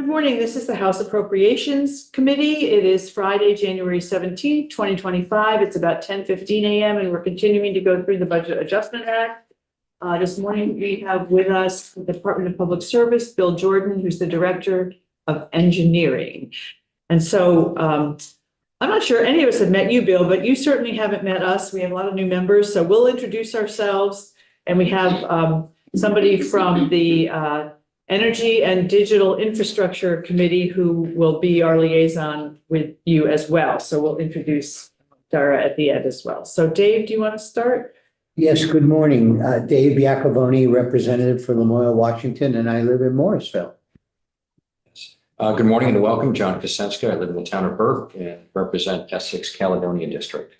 Good morning. This is the House Appropriations Committee. It is Friday, January 17th, 2025. It's about 10:15 a.m. and we're continuing to go through the Budget Adjustment Act. This morning we have with us the Department of Public Service, Bill Jordan, who's the Director of Engineering. And so I'm not sure any of us have met you, Bill, but you certainly haven't met us. We have a lot of new members, so we'll introduce ourselves. And we have somebody from the Energy and Digital Infrastructure Committee who will be our liaison with you as well. So we'll introduce Dara at the end as well. So Dave, do you want to start? Yes, good morning. Dave Iacovoni, representative for Lamoille, Washington, and I live in Morrisville. Good morning and welcome, John Kosenska. I live in the town of Burke and represent Essex Caledonia District.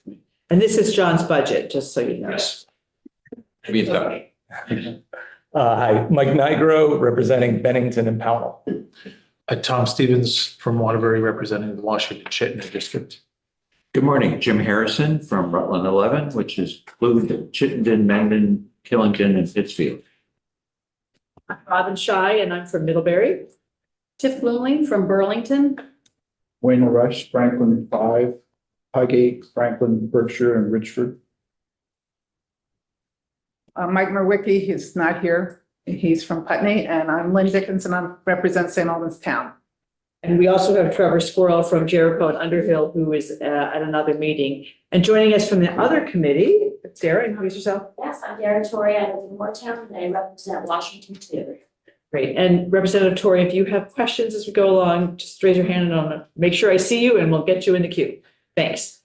And this is John's budget, just so you know. Yes. Be in touch. Hi, Mike Nigro, representing Bennington and Pownell. Tom Stevens from Waterbury, representing the Washington-Chittenden District. Good morning, Jim Harrison from Rutland 11, which is include Chittenden, Mendon, Killington, and Pittsfield. I'm Robin Shy, and I'm from Middlebury. Tiff Bloomling from Burlington. Wayne Rush, Franklin 5, Highgate, Franklin, Berkshire, and Richford. Mike Merwicki, he's not here. He's from Putney, and I'm Lynn Dickinson. I represent St. Albans Town. And we also have Trevor Squirrel from Jericho and Underhill, who is at another meeting. And joining us from the other committee, Sarah, introduce yourself. Yes, I'm Dara Torrey. I live in Moortown and I represent Washington too. Great. And Representative Torrey, if you have questions as we go along, just raise your hand and I'll make sure I see you and we'll get you in the queue. Thanks.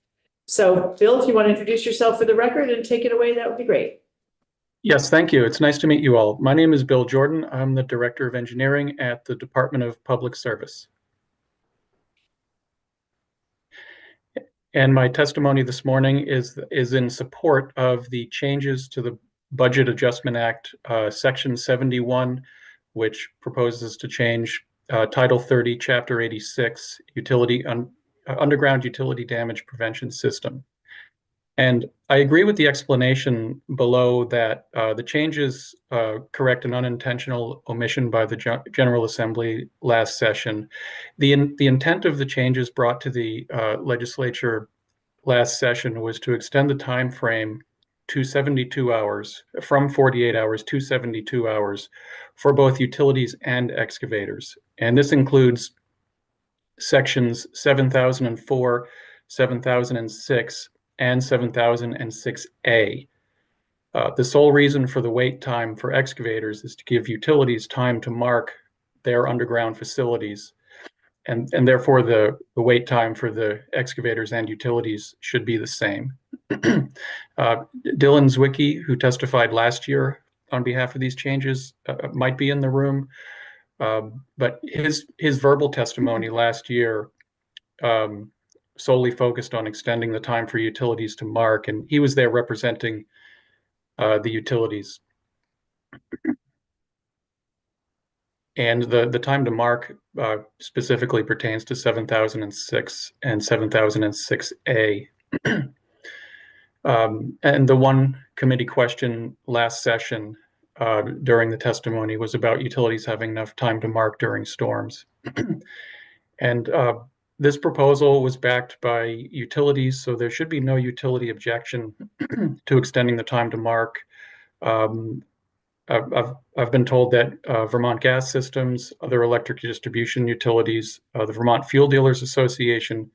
So Bill, if you want to introduce yourself for the record and take it away, that would be great. Yes, thank you. It's nice to meet you all. My name is Bill Jordan. I'm the Director of Engineering at the Department of Public Service. And my testimony this morning is in support of the changes to the Budget Adjustment Act, Section 71, which proposes to change Title 30, Chapter 86, Underground Utility Damage Prevention System. And I agree with the explanation below that the changes correct an unintentional omission by the General Assembly last session. The intent of the changes brought to the legislature last session was to extend the time frame to 72 hours, from 48 hours to 72 hours for both utilities and excavators. And this includes sections 7004, 7006, and 7006A. The sole reason for the wait time for excavators is to give utilities time to mark their underground facilities. And therefore, the wait time for the excavators and utilities should be the same. Dylan Zwicky, who testified last year on behalf of these changes, might be in the room. But his verbal testimony last year solely focused on extending the time for utilities to mark, and he was there representing the utilities. And the time to mark specifically pertains to 7006 and 7006A. And the one committee question last session during the testimony was about utilities having enough time to mark during storms. And this proposal was backed by utilities, so there should be no utility objection to extending the time to mark. I've been told that Vermont Gas Systems, other electric distribution utilities, the Vermont Fuel Dealers Association,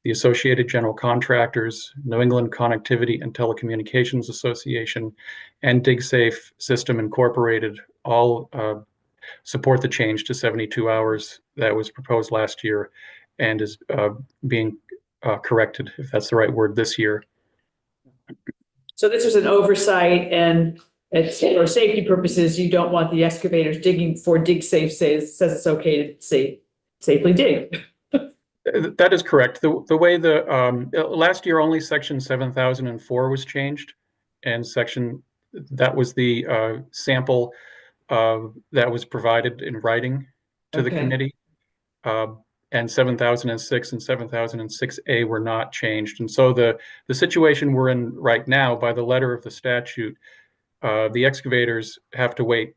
the Associated General Contractors, New England Connectivity and Telecommunications Association, and DigSafe System Incorporated all support the change to 72 hours that was proposed last year and is being corrected, if that's the right word, this year. So this was an oversight, and it's for safety purposes. You don't want the excavators digging before DigSafe says it's okay to safely dig. That is correct. The way last year only section 7004 was changed, and that was the sample that was provided in writing to the committee. And 7006 and 7006A were not changed. And so the situation we're in right now, by the letter of the statute, the excavators have to wait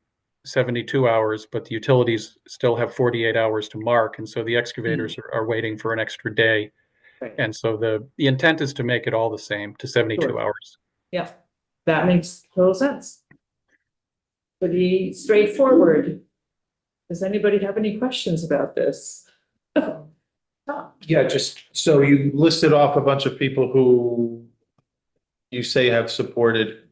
72 hours, but the utilities still have 48 hours to mark. And so the excavators are waiting for an extra day. Right. And so the intent is to make it all the same to 72 Sure. hours. Yeah, that makes total sense. Pretty straightforward. Does anybody have any questions about this? Yeah, just, so you listed off a bunch of people who you say have supported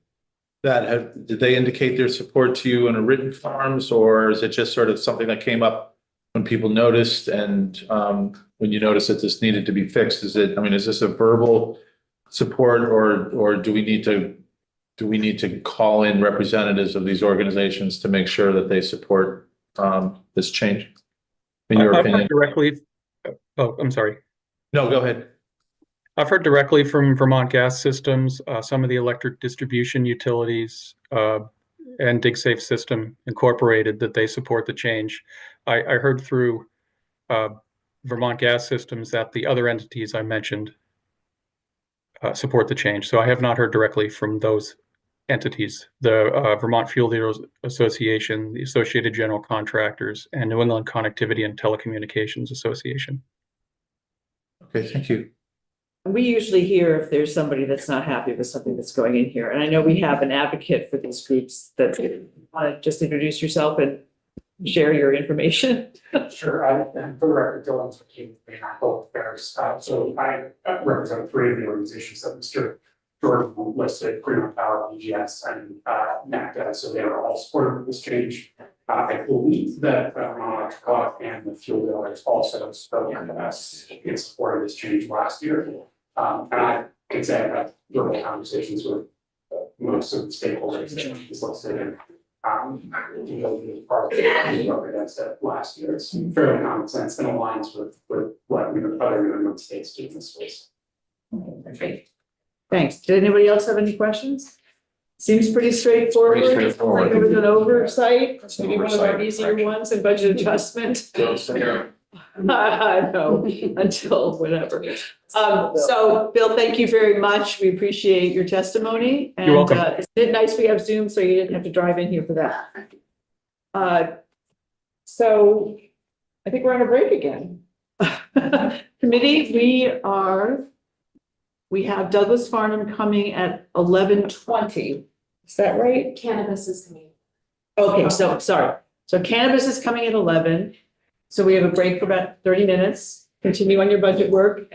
that. Did they indicate their support to you in a written forms, or is it just sort of something that came up when people noticed and when you noticed that this needed to be fixed? Is this a verbal support, or do we need to call in representatives of these organizations to make sure that they support this change? In your I've heard opinion? directly. Oh, I'm sorry. No, go ahead. I've heard directly from Vermont Gas Systems, some of the electric distribution utilities, and DigSafe System Incorporated that they support the change. I heard through Vermont Gas Systems that the other entities I mentioned support the change. So I have not heard directly from those entities, the Vermont Fuel Dealers Association, the Associated General Contractors, and New England Connectivity and Telecommunications Association. Okay, thank you. And we usually hear if there's somebody that's not happy with something that's going in here. And I know we have an advocate for these groups that want to just introduce yourself and share your information. Sure, and for the record, Dylan King, both Bears. So I represent three of the organizations that Mr. Jordan listed: Green Power, BGS, and NACDA. So they are all supportive of this change. I believe that Electric and the fuel dealers also spoke to us in support of this change last year. And I can say I've had verbal conversations with most of the stakeholders that is listed in. Part of the up against it last year. It's fairly common sense and aligns with what other New England states do in this space. Great. Thanks. Did anybody else have any questions? Seems pretty straightforward. Pretty straightforward. Like there was an oversight, That's an maybe one of our oversight. easier ones in budget adjustment. I know, until whatever. So Bill, thank you very much. We appreciate your testimony. You're welcome. Isn't it nice we have Zoom so you didn't have to drive in here for that? So I think we're on a break again. Committee, we have Douglas Farnham coming at 11:20. Is that right? Cannabis is coming. Okay, so sorry. So cannabis is coming at 11. So we have a break for about 30 minutes. Continue on your budget work.